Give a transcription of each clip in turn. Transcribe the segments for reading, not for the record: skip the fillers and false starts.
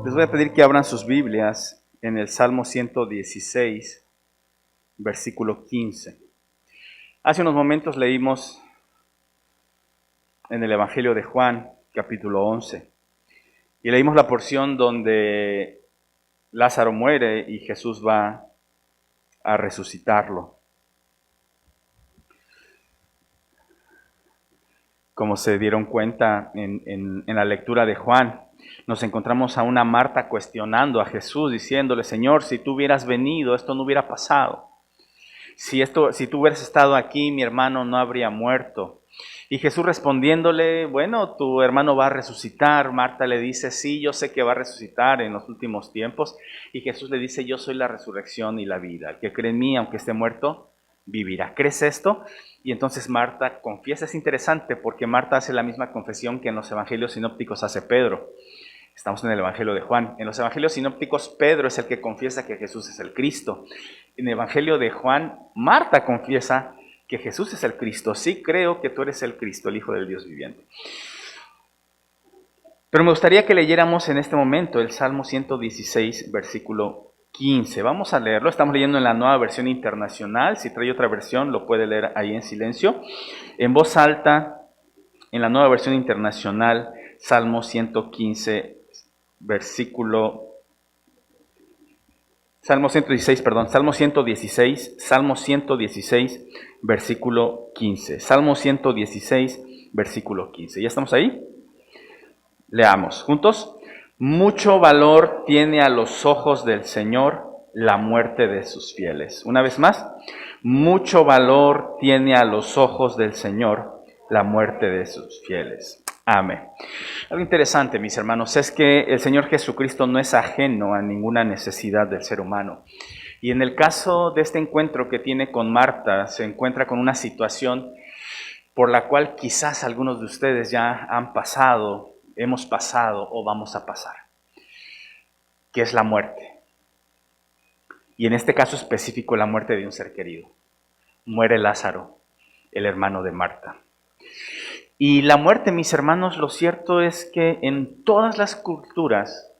Les voy a pedir que abran sus Biblias en el Salmo 116, versículo 15. Hace unos momentos leímos en el Evangelio de Juan, capítulo 11, y leímos la porción donde Lázaro muere y Jesús va a resucitarlo. Como se dieron cuenta en la lectura de Juan, nos encontramos a una Marta cuestionando a Jesús, diciéndole: Señor, si tú hubieras venido, esto no hubiera pasado. Si tú hubieras estado aquí, mi hermano no habría muerto. Y Jesús respondiéndole: bueno, tu hermano va a resucitar. Marta le dice: sí, yo sé que va a resucitar en los últimos tiempos. Y Jesús le dice: yo soy la resurrección y la vida. El que cree en mí, aunque esté muerto, vivirá. ¿Crees esto? Y entonces Marta confiesa. Es interesante porque Marta hace la misma confesión que en los evangelios sinópticos hace Pedro. Estamos en el Evangelio de Juan. En los Evangelios sinópticos, Pedro es el que confiesa que Jesús es el Cristo. En el Evangelio de Juan, Marta confiesa que Jesús es el Cristo. Sí, creo que tú eres el Cristo, el Hijo del Dios viviente. Pero me gustaría que leyéramos en este momento el Salmo 116, versículo 15. Vamos a leerlo. Estamos leyendo en la Nueva Versión Internacional. Si trae otra versión, lo puede leer ahí en silencio. En voz alta, en la Nueva Versión Internacional, Salmo 115, Salmo 116, versículo 15. Salmo 116, versículo 15. ¿Ya estamos ahí? Leamos juntos. Mucho valor tiene a los ojos del Señor la muerte de sus fieles. Una vez más, mucho valor tiene a los ojos del Señor la muerte de sus fieles. Amén. Algo interesante, mis hermanos, es que el Señor Jesucristo no es ajeno a ninguna necesidad del ser humano. Y en el caso de este encuentro que tiene con Marta, se encuentra con una situación por la cual quizás algunos de ustedes ya han pasado, hemos pasado o vamos a pasar, que es la muerte. Y en este caso específico, la muerte de un ser querido. Muere Lázaro, el hermano de Marta. Y la muerte, mis hermanos, lo cierto es que en todas las culturas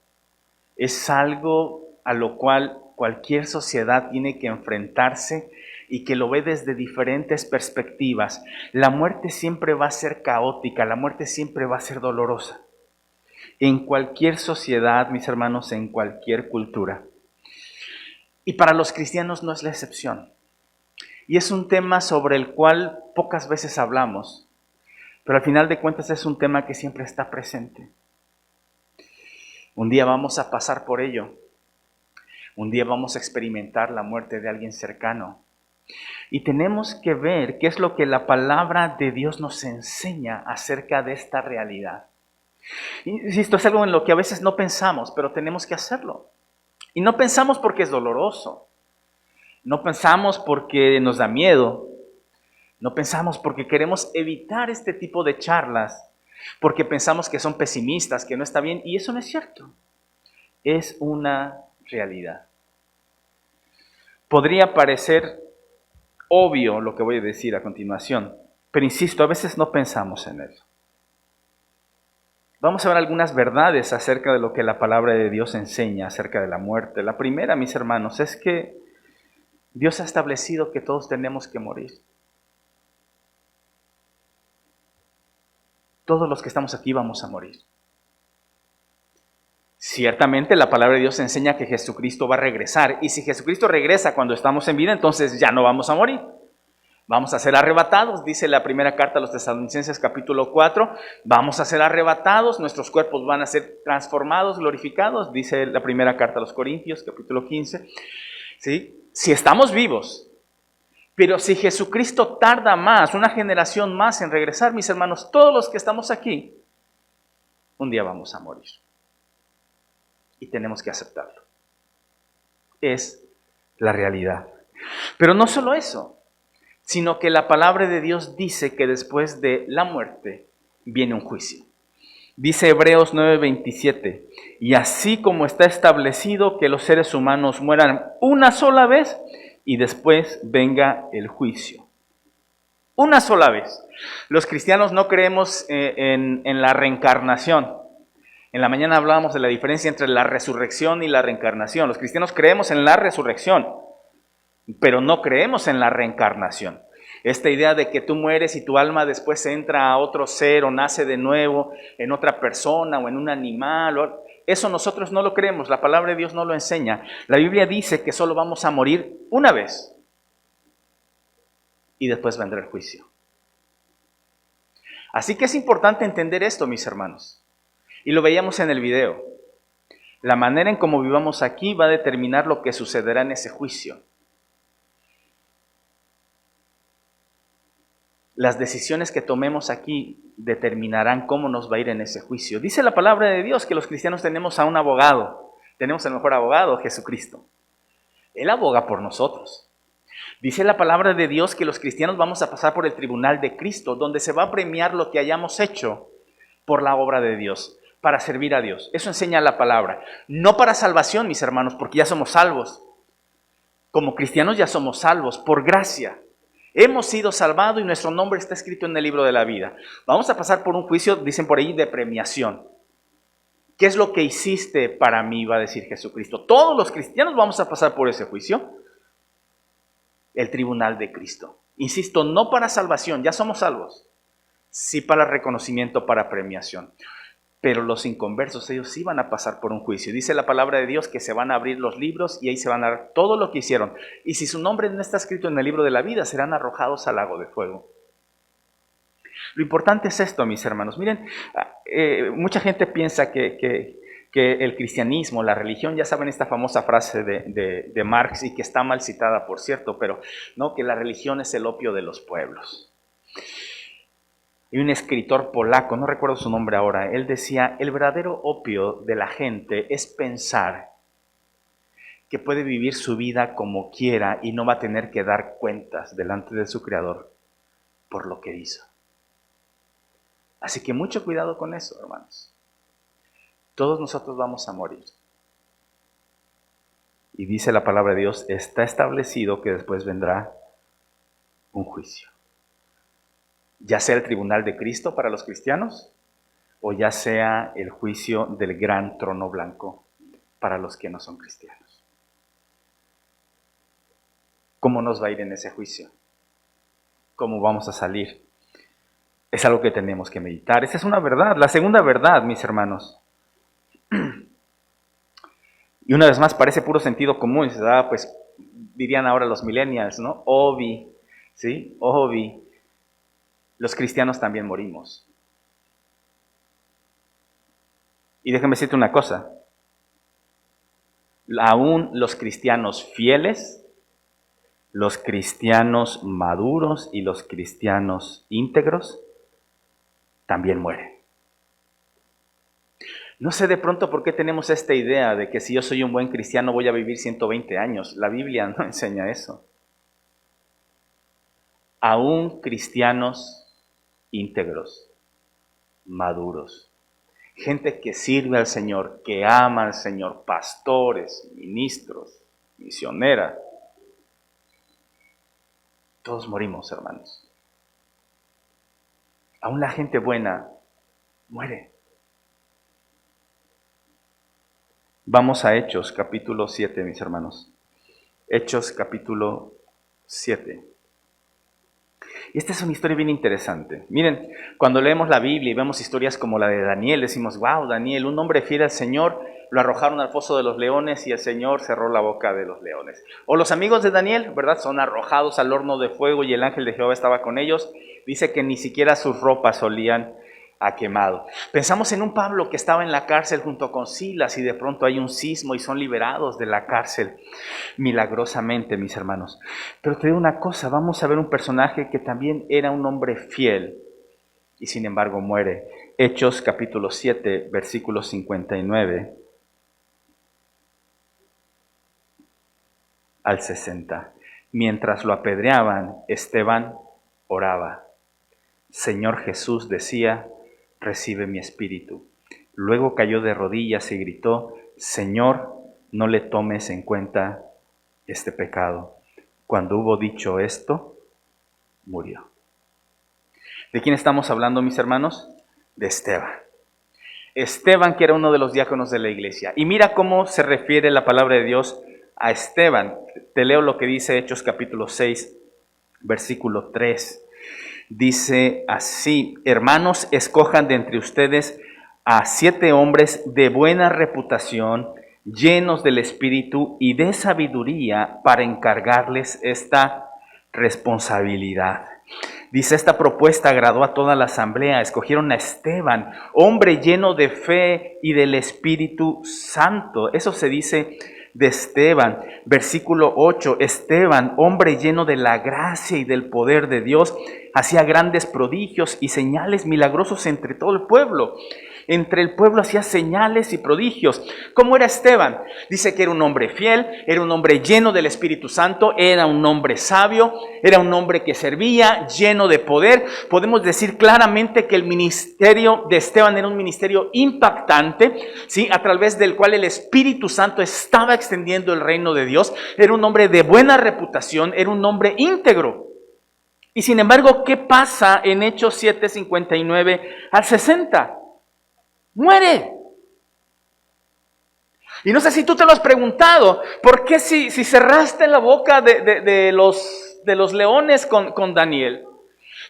es algo a lo cual cualquier sociedad tiene que enfrentarse y que lo ve desde diferentes perspectivas. La muerte siempre va a ser caótica, la muerte siempre va a ser dolorosa. En cualquier sociedad, mis hermanos, en cualquier cultura. Y para los cristianos no es la excepción. Y es un tema sobre el cual pocas veces hablamos. Pero al final de cuentas es un tema que siempre está presente. Un día vamos a pasar por ello. Un día vamos a experimentar la muerte de alguien cercano. Y tenemos que ver qué es lo que la palabra de Dios nos enseña acerca de esta realidad. Insisto, es algo en lo que a veces no pensamos, pero tenemos que hacerlo. Y no pensamos porque es doloroso. No pensamos porque nos da miedo. No pensamos porque queremos evitar este tipo de charlas, porque pensamos que son pesimistas, que no está bien, y eso no es cierto. Es una realidad. Podría parecer obvio lo que voy a decir a continuación, pero insisto, a veces no pensamos en eso. Vamos a ver algunas verdades acerca de lo que la palabra de Dios enseña acerca de la muerte. La primera, mis hermanos, es que Dios ha establecido que todos tenemos que morir. Todos los que estamos aquí vamos a morir. Ciertamente la palabra de Dios enseña que Jesucristo va a regresar. Y si Jesucristo regresa cuando estamos en vida, entonces ya no vamos a morir. Vamos a ser arrebatados, dice la primera carta a los Tesalonicenses capítulo 4. Vamos a ser arrebatados, nuestros cuerpos van a ser transformados, glorificados, dice la primera carta a los Corintios capítulo 15. ¿Sí? Si estamos vivos. Pero si Jesucristo tarda más, una generación más en regresar, mis hermanos, todos los que estamos aquí, un día vamos a morir. Y tenemos que aceptarlo. Es la realidad. Pero no solo eso, sino que la palabra de Dios dice que después de la muerte viene un juicio. Dice Hebreos 9:27, y así como está establecido que los seres humanos mueran una sola vez, y después venga el juicio. Una sola vez. Los cristianos no creemos en la reencarnación. En la mañana hablábamos de la diferencia entre la resurrección y la reencarnación. Los cristianos creemos en la resurrección, pero no creemos en la reencarnación. Esta idea de que tú mueres y tu alma después entra a otro ser o nace de nuevo en otra persona o en un animal, eso nosotros no lo creemos, la palabra de Dios no lo enseña. La Biblia dice que solo vamos a morir una vez y después vendrá el juicio. Así que es importante entender esto, mis hermanos. Y lo veíamos en el video. La manera en cómo vivamos aquí va a determinar lo que sucederá en ese juicio. Las decisiones que tomemos aquí determinarán cómo nos va a ir en ese juicio. Dice la palabra de Dios que los cristianos tenemos a un abogado. Tenemos el mejor abogado, Jesucristo. Él aboga por nosotros. Dice la palabra de Dios que los cristianos vamos a pasar por el tribunal de Cristo, donde se va a premiar lo que hayamos hecho por la obra de Dios, para servir a Dios. Eso enseña la palabra. No para salvación, mis hermanos, porque ya somos salvos. Como cristianos ya somos salvos, por gracia. Hemos sido salvados y nuestro nombre está escrito en el libro de la vida. Vamos a pasar por un juicio, dicen por ahí, de premiación. ¿Qué es lo que hiciste para mí? Va a decir Jesucristo. Todos los cristianos vamos a pasar por ese juicio. El tribunal de Cristo. Insisto, no para salvación, ya somos salvos. Sí para reconocimiento, para premiación. Pero los inconversos, ellos sí van a pasar por un juicio. Dice la palabra de Dios que se van a abrir los libros y ahí se van a dar todo lo que hicieron. Y si su nombre no está escrito en el libro de la vida, serán arrojados al lago de fuego. Lo importante es esto, mis hermanos. Miren, mucha gente piensa que el cristianismo, la religión, ya saben esta famosa frase de Marx y que está mal citada, por cierto, pero no, que la religión es el opio de los pueblos. Y un escritor polaco, no recuerdo su nombre ahora, él decía, el verdadero opio de la gente es pensar que puede vivir su vida como quiera y no va a tener que dar cuentas delante de su Creador por lo que hizo. Así que mucho cuidado con eso, hermanos. Todos nosotros vamos a morir. Y dice la palabra de Dios, está establecido que después vendrá un juicio. Ya sea el tribunal de Cristo para los cristianos, o ya sea el juicio del gran trono blanco para los que no son cristianos. ¿Cómo nos va a ir en ese juicio? ¿Cómo vamos a salir? Es algo que tenemos que meditar. Esa es una verdad. La segunda verdad, mis hermanos. Y una vez más parece puro sentido común, pues dirían ahora los millennials, ¿no? Obvi, ¿sí? Obvi. Los cristianos también morimos. Y déjame decirte una cosa. Aún los cristianos fieles, los cristianos maduros y los cristianos íntegros también mueren. No sé de pronto por qué tenemos esta idea de que si yo soy un buen cristiano voy a vivir 120 años. La Biblia no enseña eso. Aún cristianos íntegros, maduros, gente que sirve al Señor, que ama al Señor, pastores, ministros, misioneras, todos morimos, hermanos. Aún la gente buena muere. Vamos a Hechos, capítulo 7, mis hermanos. Hechos, capítulo 7. Esta es una historia bien interesante. Miren, cuando leemos la Biblia y vemos historias como la de Daniel, decimos, wow, Daniel, un hombre fiel al Señor, lo arrojaron al foso de los leones y el Señor cerró la boca de los leones. O los amigos de Daniel, ¿verdad? Son arrojados al horno de fuego y el ángel de Jehová estaba con ellos. Dice que ni siquiera sus ropas olían a quemado. Pensamos en un Pablo que estaba en la cárcel junto con Silas y de pronto hay un sismo y son liberados de la cárcel milagrosamente, mis hermanos. Pero te digo una cosa, vamos a ver un personaje que también era un hombre fiel y sin embargo muere. Hechos capítulo 7, versículo 59 al 60. Mientras lo apedreaban, Esteban oraba. Señor Jesús, decía, recibe mi espíritu. Luego cayó de rodillas y gritó, Señor, no le tomes en cuenta este pecado. Cuando hubo dicho esto, murió. ¿De quién estamos hablando, mis hermanos? De Esteban. Esteban, que era uno de los diáconos de la iglesia. Y mira cómo se refiere la palabra de Dios a Esteban. Te leo lo que dice Hechos capítulo 6, versículo 3. Dice así: hermanos, escojan de entre ustedes a 7 hombres de buena reputación, llenos del Espíritu y de sabiduría, para encargarles esta responsabilidad. Dice, esta propuesta agradó a toda la asamblea. Escogieron a Esteban, hombre lleno de fe y del Espíritu Santo. Eso se dice de Esteban. Versículo 8, Esteban, hombre lleno de la gracia y del poder de Dios, hacía grandes prodigios y señales milagrosos entre todo el pueblo. Entre el pueblo hacía señales y prodigios. ¿Cómo era Esteban? Dice que era un hombre fiel, era un hombre lleno del Espíritu Santo, era un hombre sabio, era un hombre que servía, lleno de poder. Podemos decir claramente que el ministerio de Esteban era un ministerio impactante, ¿sí? A través del cual el Espíritu Santo estaba extendiendo el reino de Dios. Era un hombre de buena reputación, era un hombre íntegro. Y sin embargo, ¿qué pasa en Hechos 7, 59 al 60? Muere. Y no sé si tú te lo has preguntado, ¿por qué si cerraste la boca de los leones con Daniel?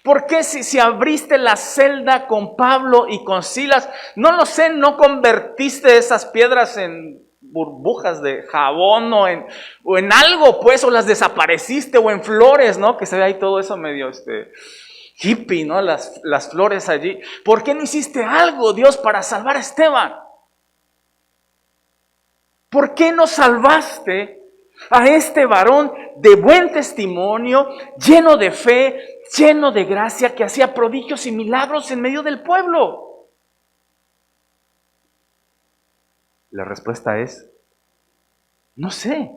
¿Por qué si abriste la celda con Pablo y con Silas? No lo sé, no convertiste esas piedras en burbujas de jabón o en algo, pues, o las desapareciste, o en flores, ¿no? Que se ve ahí todo eso medio hippie, ¿no? Las flores allí. ¿Por qué no hiciste algo, Dios, para salvar a Esteban? ¿Por qué no salvaste a este varón de buen testimonio, lleno de fe, lleno de gracia, que hacía prodigios y milagros en medio del pueblo? La respuesta es, no sé.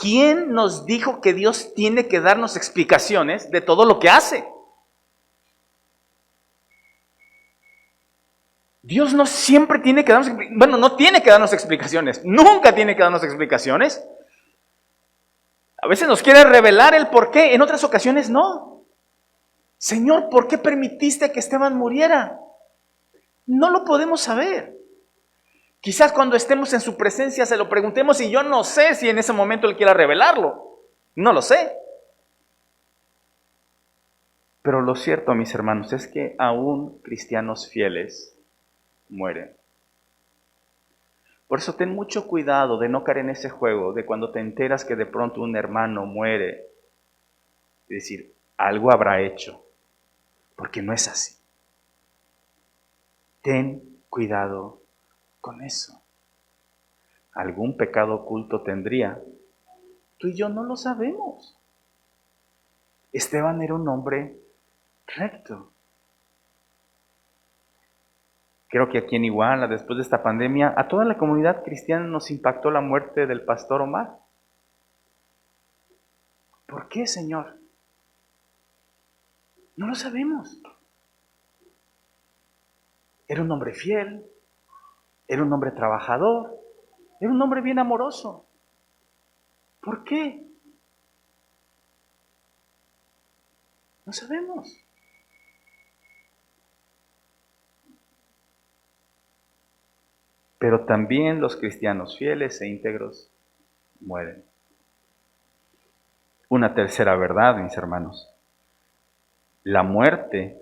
¿Quién nos dijo que Dios tiene que darnos explicaciones de todo lo que hace? Dios no siempre tiene que darnos, no tiene que darnos explicaciones, nunca tiene que darnos explicaciones. A veces nos quiere revelar el por qué, en otras ocasiones no. Señor, ¿por qué permitiste que Esteban muriera? No lo podemos saber. Quizás cuando estemos en su presencia se lo preguntemos y yo no sé si en ese momento Él quiera revelarlo. No lo sé. Pero lo cierto, mis hermanos, es que aún cristianos fieles mueren. Por eso ten mucho cuidado de no caer en ese juego de cuando te enteras que de pronto un hermano muere, y decir, algo habrá hecho, porque no es así. Ten cuidado con eso. ¿Algún pecado oculto tendría? Tú y yo no lo sabemos. Esteban era un hombre recto. Creo que aquí en Iguala, después de esta pandemia, a toda la comunidad cristiana nos impactó la muerte del pastor Omar. ¿Por qué, Señor? No lo sabemos. Era un hombre fiel, era un hombre trabajador, era un hombre bien amoroso. ¿Por qué? No sabemos. Pero también los cristianos fieles e íntegros mueren. Una tercera verdad, mis hermanos. La muerte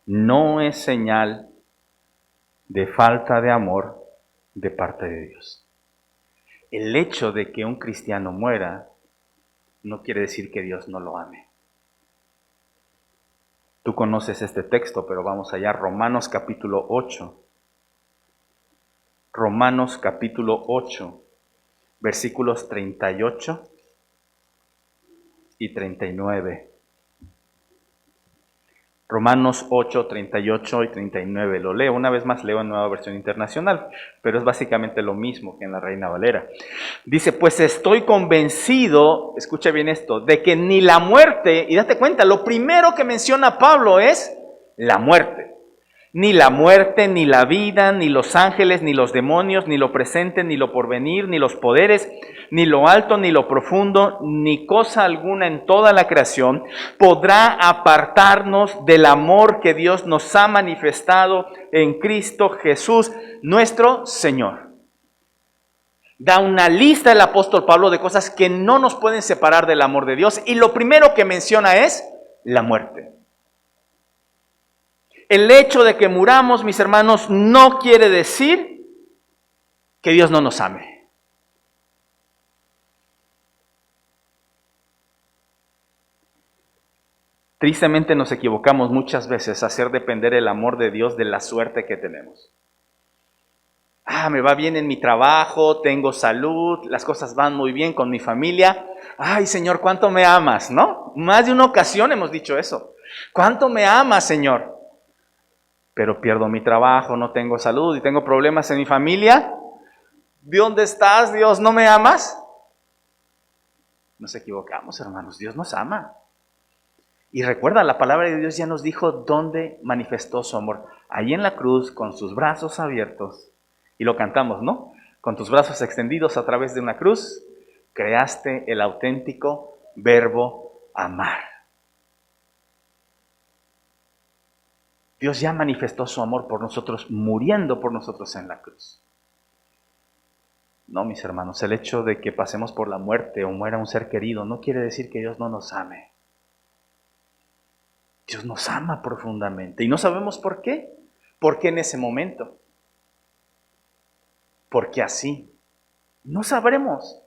no es señal de falta de amor de parte de Dios. El hecho de que un cristiano muera no quiere decir que Dios no lo ame. Tú conoces este texto, pero vamos allá. Romanos capítulo 8. Romanos capítulo 8, versículos 38 y 39. Romanos 8, 38 y 39. Lo leo, una vez más leo en Nueva Versión Internacional, pero es básicamente lo mismo que en la Reina Valera. Dice, pues estoy convencido, escucha bien esto, de que ni la muerte, y date cuenta, lo primero que menciona Pablo es la muerte. Ni la muerte, ni la vida, ni los ángeles, ni los demonios, ni lo presente, ni lo porvenir, ni los poderes, ni lo alto, ni lo profundo, ni cosa alguna en toda la creación podrá apartarnos del amor que Dios nos ha manifestado en Cristo Jesús, nuestro Señor. Da una lista el apóstol Pablo de cosas que no nos pueden separar del amor de Dios, y lo primero que menciona es la muerte. El hecho de que muramos, mis hermanos, no quiere decir que Dios no nos ame. Tristemente nos equivocamos muchas veces a hacer depender el amor de Dios de la suerte que tenemos. Me va bien en mi trabajo, tengo salud, las cosas van muy bien con mi familia. Ay, Señor, ¿cuánto me amas? ¿No? Más de una ocasión hemos dicho eso. ¿Cuánto me amas, Señor? Pero pierdo mi trabajo, no tengo salud y tengo problemas en mi familia. ¿De dónde estás, Dios? ¿No me amas? Nos equivocamos, hermanos. Dios nos ama. Y recuerda, la palabra de Dios ya nos dijo dónde manifestó su amor. Ahí en la cruz, con sus brazos abiertos. Y lo cantamos, ¿no? Con tus brazos extendidos a través de una cruz, creaste el auténtico verbo amar. Dios ya manifestó su amor por nosotros, muriendo por nosotros en la cruz. No, mis hermanos, el hecho de que pasemos por la muerte o muera un ser querido no quiere decir que Dios no nos ame. Dios nos ama profundamente y no sabemos por qué. ¿Por qué en ese momento? Porque así. No sabremos.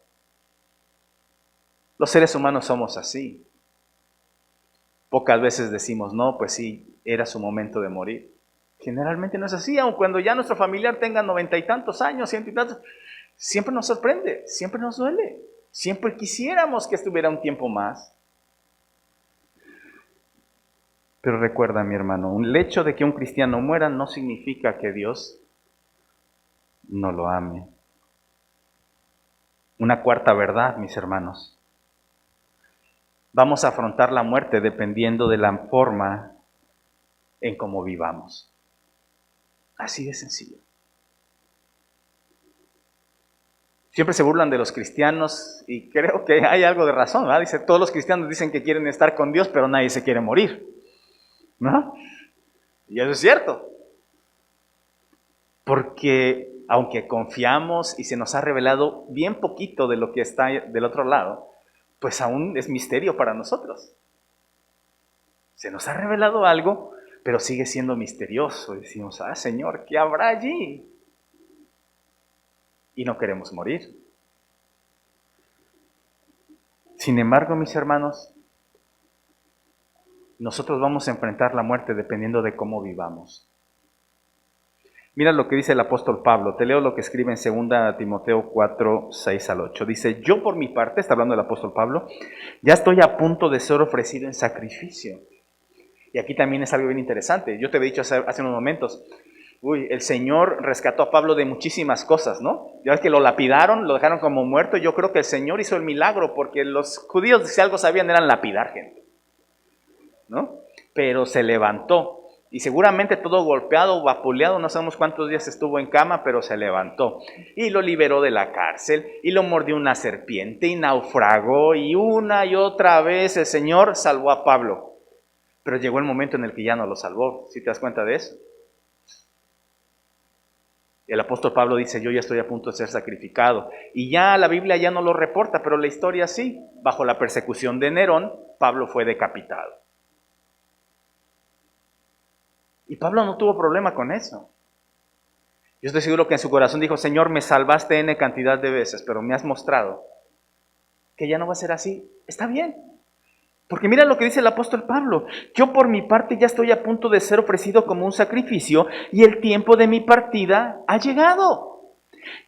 Los seres humanos somos así. Pocas veces decimos, no, pues sí, era su momento de morir. Generalmente no es así, aun cuando ya nuestro familiar tenga 90 y tantos años, 100 y tantos, siempre nos sorprende, siempre nos duele. Siempre quisiéramos que estuviera un tiempo más. Pero recuerda, mi hermano, el hecho de que un cristiano muera no significa que Dios no lo ame. Una cuarta verdad, mis hermanos. Vamos a afrontar la muerte dependiendo de la forma en cómo vivamos. Así de sencillo. Siempre se burlan de los cristianos y creo que hay algo de razón, ¿verdad? Dice, todos los cristianos dicen que quieren estar con Dios, pero nadie se quiere morir, ¿no? Y eso es cierto. Porque aunque confiamos y se nos ha revelado bien poquito de lo que está del otro lado, pues aún es misterio para nosotros. Se nos ha revelado algo, pero sigue siendo misterioso. Decimos, Señor, ¿qué habrá allí? Y no queremos morir. Sin embargo, mis hermanos, nosotros vamos a enfrentar la muerte dependiendo de cómo vivamos. Mira lo que dice el apóstol Pablo. Te leo lo que escribe en 2 Timoteo 4, 6 al 8. Dice, yo por mi parte, está hablando el apóstol Pablo, ya estoy a punto de ser ofrecido en sacrificio. Y aquí también es algo bien interesante. Yo te había dicho hace unos momentos, el Señor rescató a Pablo de muchísimas cosas, ¿no? Ya ves que lo lapidaron, lo dejaron como muerto. Yo creo que el Señor hizo el milagro porque los judíos, si algo sabían, eran lapidar gente, ¿no? Pero se levantó. Y seguramente todo golpeado, vapuleado, no sabemos cuántos días estuvo en cama, pero se levantó. Y lo liberó de la cárcel, y lo mordió una serpiente, y naufragó, y una y otra vez el Señor salvó a Pablo. Pero llegó el momento en el que ya no lo salvó, ¿sí te das cuenta de eso? El apóstol Pablo dice, yo ya estoy a punto de ser sacrificado. Y ya la Biblia ya no lo reporta, pero la historia sí. Bajo la persecución de Nerón, Pablo fue decapitado. Y Pablo no tuvo problema con eso. Yo estoy seguro que en su corazón dijo, Señor, me salvaste N cantidad de veces, pero me has mostrado que ya no va a ser así. Está bien. Porque mira lo que dice el apóstol Pablo. Yo por mi parte ya estoy a punto de ser ofrecido como un sacrificio y el tiempo de mi partida ha llegado.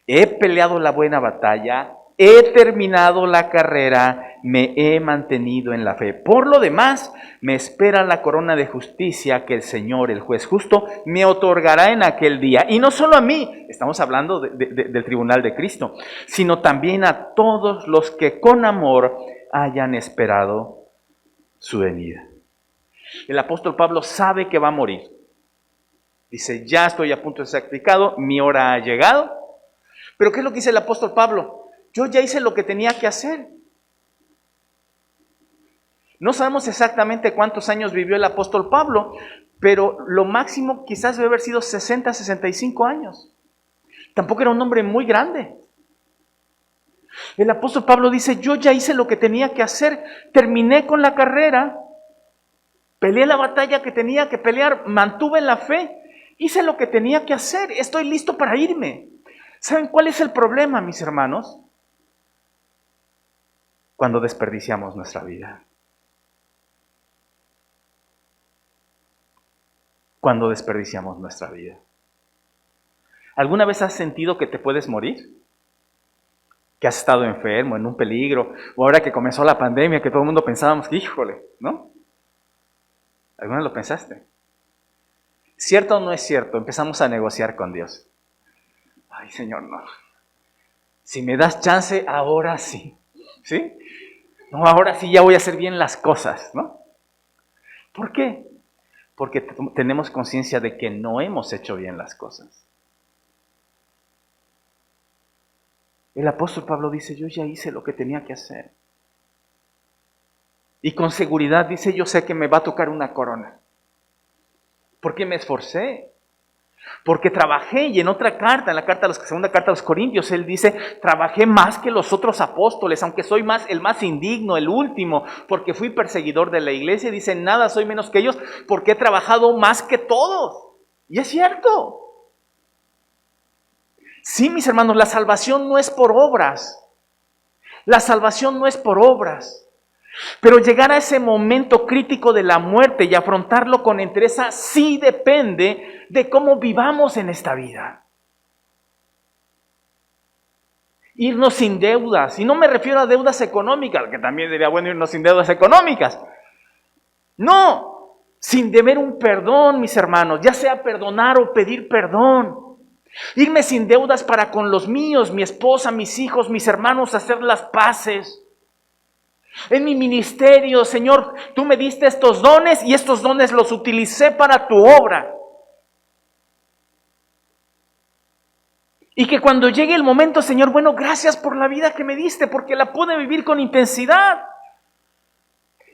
He peleado la buena batalla, he terminado la carrera, me he mantenido en la fe. Por lo demás, me espera la corona de justicia que el Señor, el juez justo, me otorgará en aquel día. Y no solo a mí, estamos hablando del tribunal de Cristo, sino también a todos los que con amor hayan esperado su venida. El apóstol Pablo sabe que va a morir. Dice, ya estoy a punto de ser sacrificado, mi hora ha llegado. Pero ¿qué es lo que dice el apóstol Pablo? Yo ya hice lo que tenía que hacer. No sabemos exactamente cuántos años vivió el apóstol Pablo, pero lo máximo quizás debe haber sido 60, 65 años. Tampoco era un hombre muy grande. El apóstol Pablo dice, yo ya hice lo que tenía que hacer, terminé con la carrera, peleé la batalla que tenía que pelear, mantuve la fe, hice lo que tenía que hacer, estoy listo para irme. ¿Saben cuál es el problema, mis hermanos? Cuando desperdiciamos nuestra vida. Cuando desperdiciamos nuestra vida. ¿Alguna vez has sentido que te puedes morir? Que has estado enfermo, en un peligro, o ahora que comenzó la pandemia, que todo el mundo pensábamos que, híjole, ¿no? ¿Alguna vez lo pensaste? ¿Cierto o no es cierto? Empezamos a negociar con Dios. Ay, Señor, no. Si me das chance, ahora sí. ¿Sí? No, ahora sí ya voy a hacer bien las cosas, ¿no? ¿Por qué? Porque tenemos conciencia de que no hemos hecho bien las cosas. El apóstol Pablo dice, yo ya hice lo que tenía que hacer. Y con seguridad dice, yo sé que me va a tocar una corona. Porque me esforcé. Porque trabajé. Y en otra carta, en la segunda carta a los Corintios, él dice, trabajé más que los otros apóstoles, aunque soy el más indigno, el último, porque fui perseguidor de la iglesia. Dice, nada soy menos que ellos, porque he trabajado más que todos. Y es cierto. Sí, mis hermanos, la salvación no es por obras. La salvación no es por obras. Pero llegar a ese momento crítico de la muerte y afrontarlo con entereza sí depende de cómo vivamos en esta vida. Irnos sin deudas. Y no me refiero a deudas económicas, que también sería bueno irnos sin deudas económicas. No, sin deber un perdón, mis hermanos, ya sea perdonar o pedir perdón. Irme sin deudas para con los míos, mi esposa, mis hijos, mis hermanos, hacer las paces. En mi ministerio, Señor, tú me diste estos dones y estos dones los utilicé para tu obra. Y que cuando llegue el momento, Señor, bueno, gracias por la vida que me diste, porque la pude vivir con intensidad.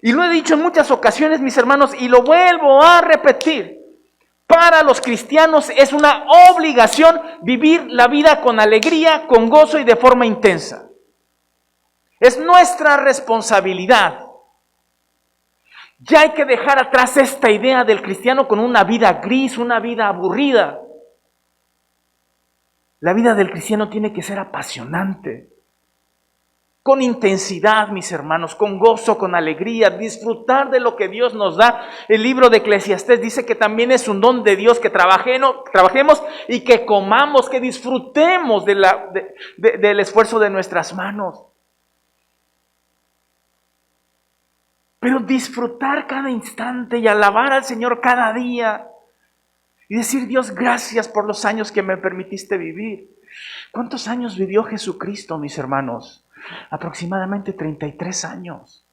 Y lo he dicho en muchas ocasiones, mis hermanos, y lo vuelvo a repetir. Para los cristianos es una obligación vivir la vida con alegría, con gozo y de forma intensa. Es nuestra responsabilidad. Ya hay que dejar atrás esta idea del cristiano con una vida gris, una vida aburrida. La vida del cristiano tiene que ser apasionante, con intensidad, mis hermanos, con gozo, con alegría, disfrutar de lo que Dios nos da. El libro de Eclesiastés dice que también es un don de Dios que trabajemos y que comamos, que disfrutemos del esfuerzo de nuestras manos. Pero disfrutar cada instante y alabar al Señor cada día. Y decir, Dios, gracias por los años que me permitiste vivir. ¿Cuántos años vivió Jesucristo, mis hermanos? Aproximadamente 33 años.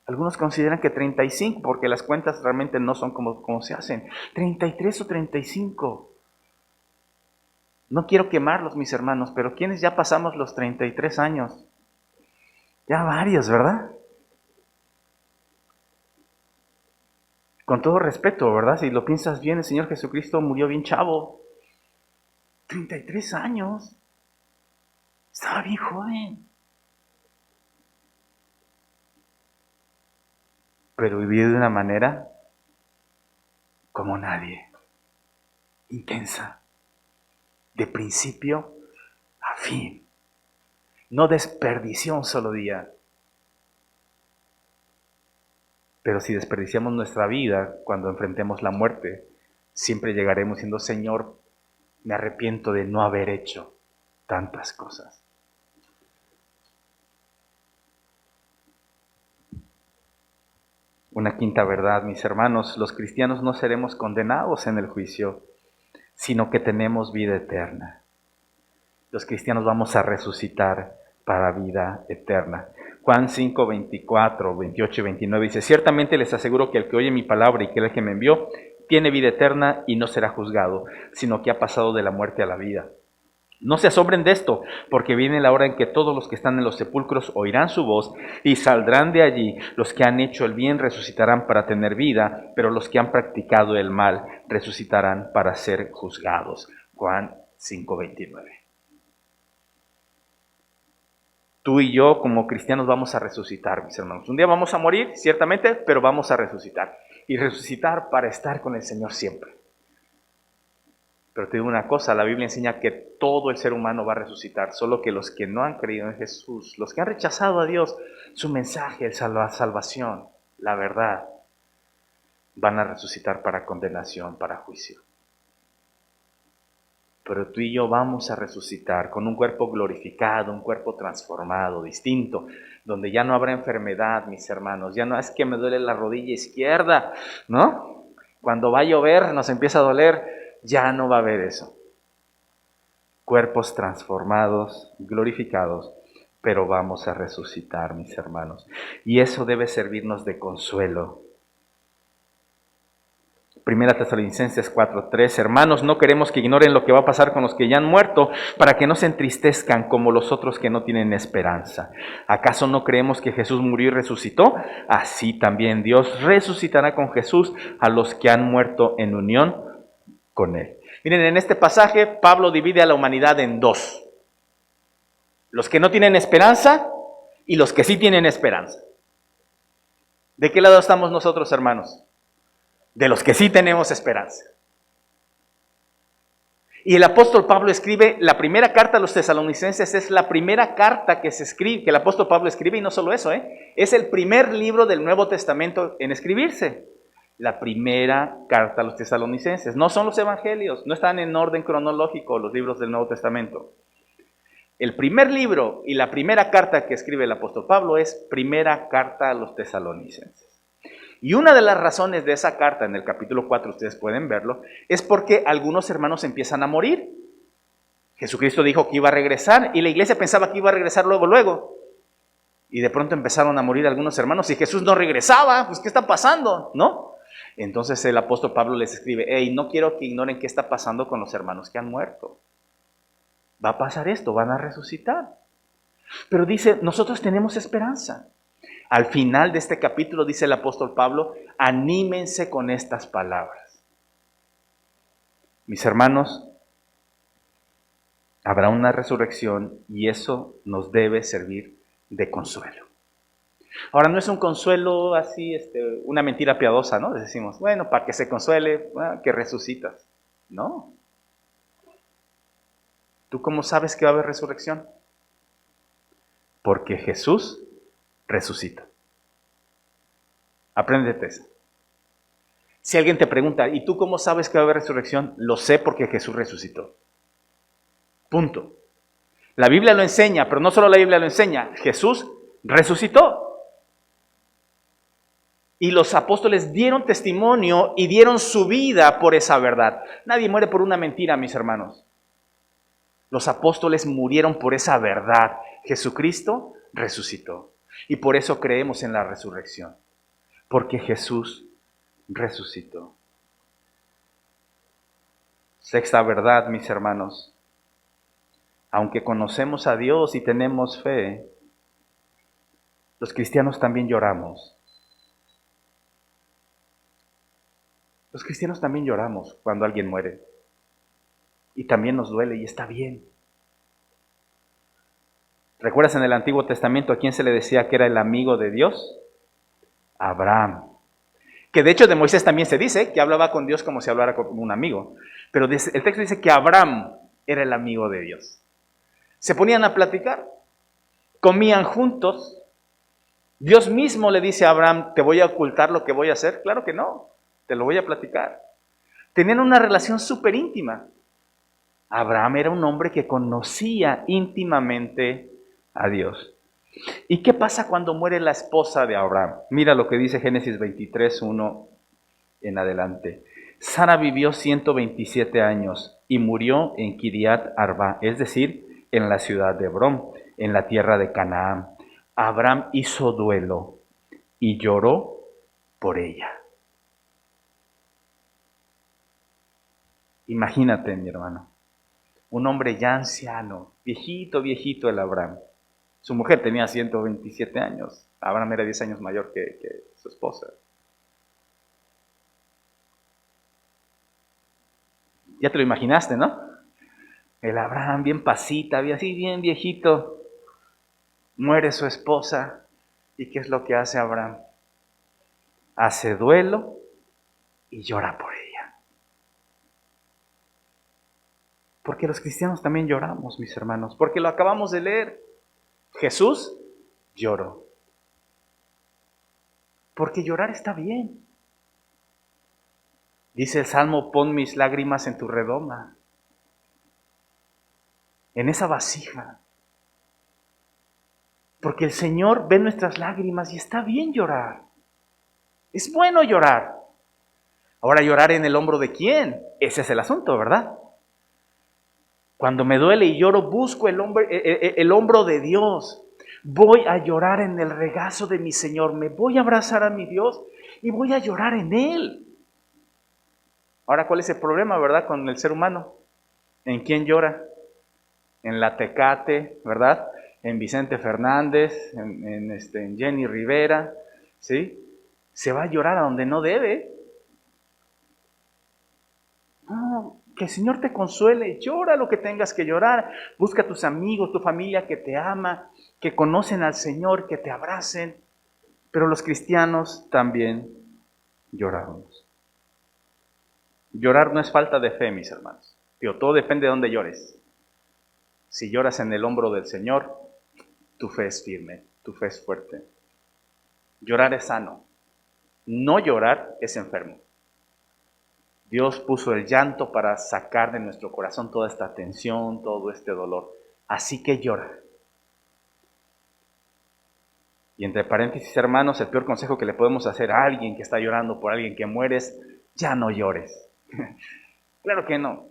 Algunos consideran que 35, porque las cuentas realmente no son como se hacen. 33 o 35. No quiero quemarlos, mis hermanos, pero ¿quiénes ya pasamos los 33 años? Ya varios, ¿verdad? Con todo respeto, ¿verdad? Si lo piensas bien, el Señor Jesucristo murió bien chavo. 33 años. Estaba bien joven. Pero vivió de una manera como nadie. Intensa. De principio a fin. No desperdició un solo día. Pero si desperdiciamos nuestra vida cuando enfrentemos la muerte, siempre llegaremos diciendo, Señor, me arrepiento de no haber hecho tantas cosas. Una quinta verdad, mis hermanos, los cristianos no seremos condenados en el juicio, sino que tenemos vida eterna. Los cristianos vamos a resucitar para vida eterna. Juan 5, 24, 28 y 29 dice, ciertamente les aseguro que el que oye mi palabra y cree que me envió, tiene vida eterna y no será juzgado, sino que ha pasado de la muerte a la vida. No se asombren de esto, porque viene la hora en que todos los que están en los sepulcros oirán su voz y saldrán de allí. Los que han hecho el bien resucitarán para tener vida, pero los que han practicado el mal resucitarán para ser juzgados. Juan 5:29. Tú y yo como cristianos vamos a resucitar, mis hermanos. Un día vamos a morir, ciertamente, pero vamos a resucitar. Y resucitar para estar con el Señor siempre. Pero te digo una cosa, la Biblia enseña que todo el ser humano va a resucitar, solo que los que no han creído en Jesús, los que han rechazado a Dios, su mensaje, salvación, la verdad, van a resucitar para condenación, para juicio. Pero tú y yo vamos a resucitar con un cuerpo glorificado, un cuerpo transformado, distinto, donde ya no habrá enfermedad, mis hermanos. Ya no es que me duele la rodilla izquierda, ¿no? Cuando va a llover nos empieza a doler. Ya no va a haber eso. Cuerpos transformados, glorificados, pero vamos a resucitar, mis hermanos. Y eso debe servirnos de consuelo. Primera Tesalonicenses 4:3, hermanos, no queremos que ignoren lo que va a pasar con los que ya han muerto, para que no se entristezcan como los otros que no tienen esperanza. ¿Acaso no creemos que Jesús murió y resucitó? Así también Dios resucitará con Jesús a los que han muerto en unión con Él. Miren, en este pasaje Pablo divide a la humanidad en dos. Los que no tienen esperanza y los que sí tienen esperanza. ¿De qué lado estamos nosotros, hermanos? De los que sí tenemos esperanza. Y el apóstol Pablo escribe, la primera carta a los tesalonicenses es la primera carta que se escribe, que el apóstol Pablo escribe, y no solo eso, es el primer libro del Nuevo Testamento en escribirse. La primera carta a los tesalonicenses. No son los evangelios, no están en orden cronológico los libros del Nuevo Testamento. El primer libro y la primera carta que escribe el apóstol Pablo es primera carta a los tesalonicenses. Y una de las razones de esa carta, en el capítulo 4, ustedes pueden verlo, es porque algunos hermanos empiezan a morir. Jesucristo dijo que iba a regresar y la iglesia pensaba que iba a regresar luego. Y de pronto empezaron a morir algunos hermanos y Jesús no regresaba. Pues, ¿qué está pasando? ¿No? Entonces el apóstol Pablo les escribe, hey, no quiero que ignoren qué está pasando con los hermanos que han muerto. Va a pasar esto, van a resucitar. Pero dice, nosotros tenemos esperanza. Al final de este capítulo dice el apóstol Pablo, anímense con estas palabras. Mis hermanos, habrá una resurrección y eso nos debe servir de consuelo. Ahora, no es un consuelo así, una mentira piadosa, ¿no? Decimos, bueno, para que se consuele, que resucitas. No. ¿Tú cómo sabes que va a haber resurrección? Porque Jesús resucita. Apréndete eso. Si alguien te pregunta, ¿y tú cómo sabes que va a haber resurrección? Lo sé porque Jesús resucitó. Punto. La Biblia lo enseña, pero no solo la Biblia lo enseña, Jesús resucitó. Y los apóstoles dieron testimonio y dieron su vida por esa verdad. Nadie muere por una mentira, mis hermanos. Los apóstoles murieron por esa verdad. Jesucristo resucitó. Y por eso creemos en la resurrección. Porque Jesús resucitó. Sexta verdad, mis hermanos. Aunque conocemos a Dios y tenemos fe, los cristianos también lloramos. Los cristianos también lloramos cuando alguien muere. Y también nos duele y está bien. ¿Recuerdas en el Antiguo Testamento a quién se le decía que era el amigo de Dios? Abraham. Que de hecho de Moisés también se dice que hablaba con Dios como si hablara con un amigo. Pero el texto dice que Abraham era el amigo de Dios. Se ponían a platicar, comían juntos. Dios mismo le dice a Abraham, ¿te voy a ocultar lo que voy a hacer? Claro que no, te lo voy a platicar. Tenían una relación súper íntima. Abraham era un hombre que conocía íntimamente a Dios. ¿Y qué pasa cuando muere la esposa de Abraham? Mira lo que dice Génesis 23:1 en adelante. Sara vivió 127 años y murió en Kiriat Arba, es decir, en la ciudad de Hebrón, en la tierra de Canaán. Abraham hizo duelo y lloró por ella. Imagínate, mi hermano, un hombre ya anciano, viejito, viejito el Abraham. Su mujer tenía 127 años. Abraham era 10 años mayor que su esposa. Ya te lo imaginaste, ¿no? El Abraham bien pasita, así bien viejito. Muere su esposa. ¿Y qué es lo que hace Abraham? Hace duelo y llora por ella. Porque los cristianos también lloramos, mis hermanos, porque lo acabamos de leer. Jesús lloró. Porque llorar está bien. Dice el Salmo, pon mis lágrimas en tu redoma, en esa vasija. Porque el Señor ve nuestras lágrimas y está bien llorar. Es bueno llorar. Ahora, ¿llorar en el hombro de quién? Ese es el asunto, ¿verdad? Cuando me duele y lloro, busco el hombro de Dios. Voy a llorar en el regazo de mi Señor. Me voy a abrazar a mi Dios y voy a llorar en Él. Ahora, ¿cuál es el problema, verdad, con el ser humano? ¿En quién llora? En la Tecate, ¿verdad? En Vicente Fernández, en Jenny Rivera, ¿sí? Se va a llorar a donde no debe. No, que el Señor te consuele, llora lo que tengas que llorar, busca a tus amigos, tu familia que te ama, que conocen al Señor, que te abracen, pero los cristianos también lloramos. Llorar no es falta de fe, mis hermanos. Todo depende de dónde llores. Si lloras en el hombro del Señor, tu fe es firme, tu fe es fuerte. Llorar es sano, no llorar es enfermo. Dios puso el llanto para sacar de nuestro corazón toda esta tensión, todo este dolor. Así que llora. Y entre paréntesis, hermanos, el peor consejo que le podemos hacer a alguien que está llorando por alguien que muere es, ya no llores. Claro que no.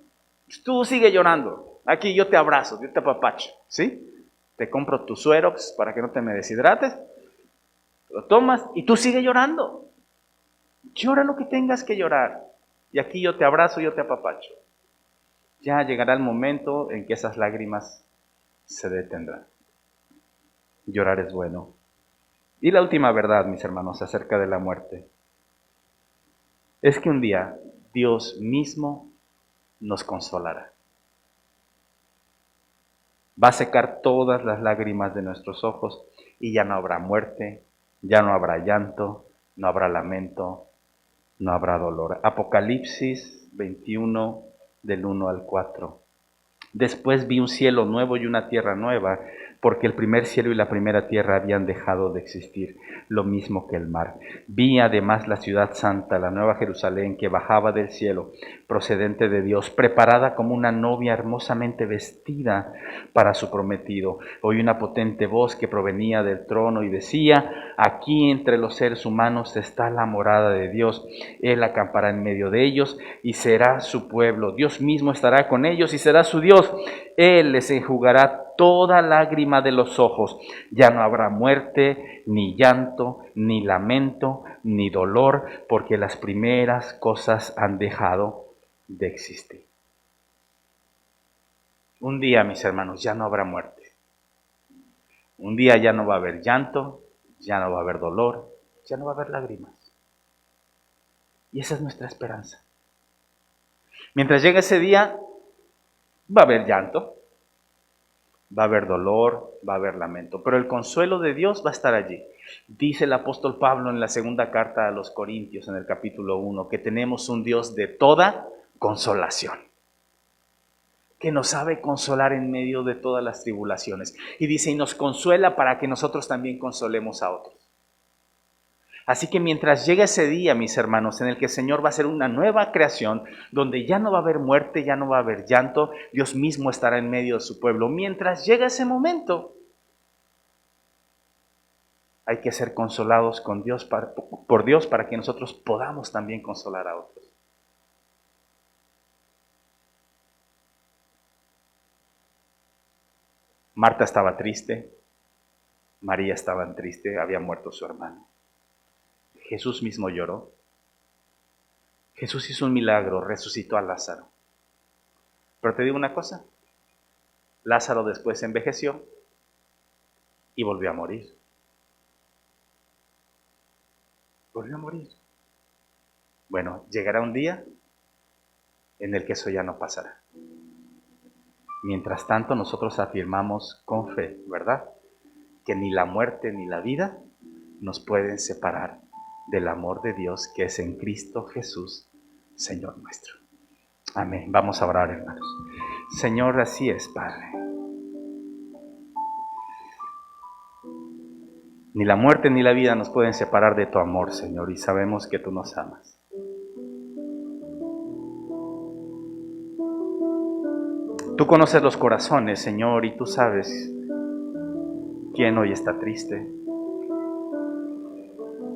Tú sigue llorando. Aquí yo te abrazo, yo te apapacho, ¿sí? Te compro tu Suerox para que no te me deshidrates. Lo tomas y tú sigue llorando. Llora lo que tengas que llorar. Y aquí yo te abrazo, yo te apapacho. Ya llegará el momento en que esas lágrimas se detendrán. Llorar es bueno. Y la última verdad, mis hermanos, acerca de la muerte, es que un día Dios mismo nos consolará. Va a secar todas las lágrimas de nuestros ojos y ya no habrá muerte, ya no habrá llanto, no habrá lamento, no habrá dolor. Apocalipsis 21, del 1 al 4. Después vi un cielo nuevo y una tierra nueva, porque el primer cielo y la primera tierra habían dejado de existir, lo mismo que el mar. Vi además la ciudad santa, la nueva Jerusalén, que bajaba del cielo, procedente de Dios, preparada como una novia hermosamente vestida para su prometido. Oí una potente voz que provenía del trono y decía, aquí entre los seres humanos está la morada de Dios. Él acampará en medio de ellos y será su pueblo. Dios mismo estará con ellos y será su Dios. Él les enjugará toda lágrima de los ojos. Ya no habrá muerte, ni llanto, ni lamento, ni dolor, porque las primeras cosas han dejado de existir. Un día, mis hermanos, ya no habrá muerte. Un día ya no va a haber llanto, ya no va a haber dolor, ya no va a haber lágrimas. Y esa es nuestra esperanza. Mientras llegue ese día, va a haber llanto, va a haber dolor, va a haber lamento, pero el consuelo de Dios va a estar allí. Dice el apóstol Pablo en la segunda carta a los Corintios, en el capítulo 1, que tenemos un Dios de toda consolación, que nos sabe consolar en medio de todas las tribulaciones. Y dice, y nos consuela para que nosotros también consolemos a otros. Así que mientras llegue ese día, mis hermanos, en el que el Señor va a hacer una nueva creación, donde ya no va a haber muerte, ya no va a haber llanto, Dios mismo estará en medio de su pueblo. Mientras llega ese momento, hay que ser consolados por Dios para que nosotros podamos también consolar a otros. Marta estaba triste, María estaba triste, había muerto su hermano. Jesús mismo lloró. Jesús hizo un milagro, resucitó a Lázaro. Pero te digo una cosa, Lázaro después envejeció y volvió a morir. Volvió a morir. Bueno, llegará un día en el que eso ya no pasará. Mientras tanto, nosotros afirmamos con fe, ¿verdad?, que ni la muerte ni la vida nos pueden separar del amor de Dios que es en Cristo Jesús, Señor nuestro. Amén. Vamos a orar, hermanos. Señor, así es, Padre. Ni la muerte ni la vida nos pueden separar de tu amor, Señor, y sabemos que tú nos amas. Tú conoces los corazones, Señor, y tú sabes quién hoy está triste,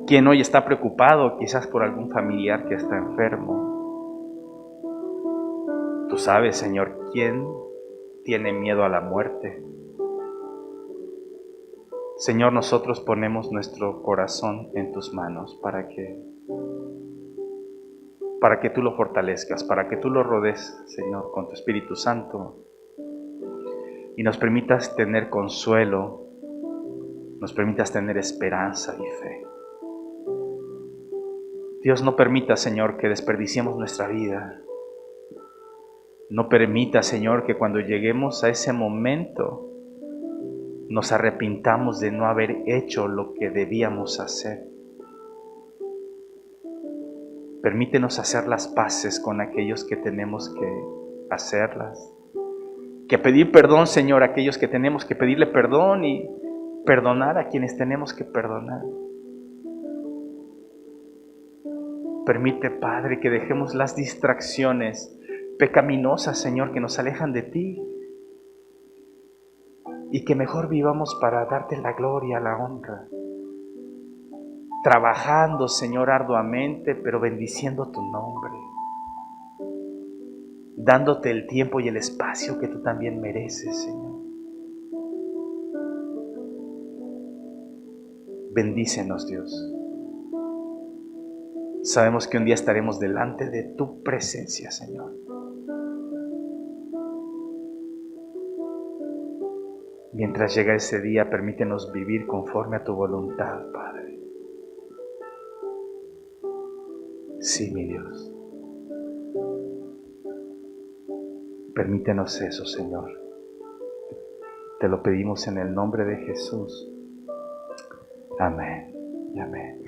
quién hoy está preocupado, quizás por algún familiar que está enfermo. Tú sabes, Señor, quién tiene miedo a la muerte. Señor, nosotros ponemos nuestro corazón en tus manos para que tú lo fortalezcas, para que tú lo rodees, Señor, con tu Espíritu Santo y nos permitas tener consuelo, nos permitas tener esperanza y fe. Dios, no permita, Señor, que desperdiciemos nuestra vida. No permita, Señor, que cuando lleguemos a ese momento nos arrepintamos de no haber hecho lo que debíamos hacer. Permítenos hacer las paces con aquellos que tenemos que hacerlas. Que pedir perdón, Señor, a aquellos que tenemos que pedirle perdón y perdonar a quienes tenemos que perdonar. Permite, Padre, que dejemos las distracciones pecaminosas, Señor, que nos alejan de ti. Y que mejor vivamos para darte la gloria, la honra. Trabajando, Señor, arduamente, pero bendiciendo tu nombre. Dándote el tiempo y el espacio que tú también mereces, Señor. Bendícenos, Dios. Sabemos que un día estaremos delante de tu presencia, Señor. Mientras llega ese día, permítenos vivir conforme a tu voluntad, Padre. Sí, mi Dios. Permítenos eso, Señor. Te lo pedimos en el nombre de Jesús. Amén y amén.